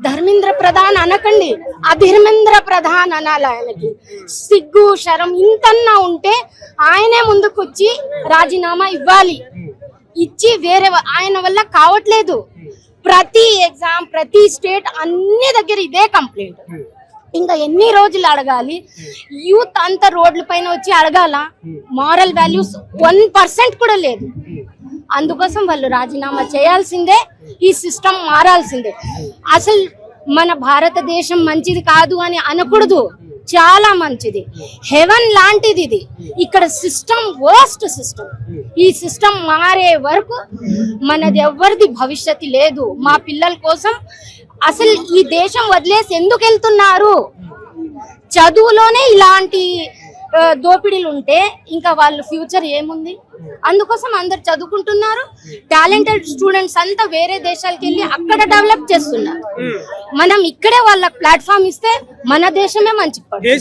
ధర్మేంద్ర ప్రధాన్ అనకండి, అధర్మేంద్ర ప్రధాన్ అనాలి. ఆయనకి సిగ్గు శరం ఇంతన్నా ఉంటే ఆయనే ముందుకొచ్చి రాజీనామా ఇవ్వాలి. ఇచ్చి వేరే ఆయన వల్ల కావట్లేదు. ప్రతి ఎగ్జామ్, ప్రతి స్టేట్ అన్ని దగ్గర ఇదే కంప్లైంట్. ఇంకా ఎన్ని రోజులు అడగాలి? యూత్ అంతా రోడ్ల పైన వచ్చి అడగాల? మారల్ వాల్యూస్ 1% కూడా లేదు. అందుకోసం వాళ్ళు రాజీనామా చేయాల్సిందే, ఈ సిస్టమ్ మారాల్సిందే. అసలు మన భారతదేశం మంచిది కాదు అని అనకూడదు, చాలా మంచిది, హెవెన్ లాంటిది ఇది. ఇక్కడ సిస్టమ్ వర్స్ట్ సిస్టమ్. ఈ సిస్టమ్ మారే వరకు మనది ఎవరిది భవిష్యత్తు లేదు. మా పిల్లల కోసం అసలు ఈ దేశం వదిలేసి ఎందుకు వెళ్తున్నారు? చదువులోనే ఇలాంటి దోపిడీలు ఉంటే ఇంకా వాళ్ళ ఫ్యూచర్ ఏముంది? అందుకోసం అందరు చదువుకుంటున్నారు. టాలెంటెడ్ స్టూడెంట్స్ అంతా వేరే దేశాలకు వెళ్ళి అక్కడ డెవలప్ చేస్తున్నారు. మనం ఇక్కడే వాళ్ళకి ప్లాట్ఫామ్ ఇస్తే మన దేశమే మంచి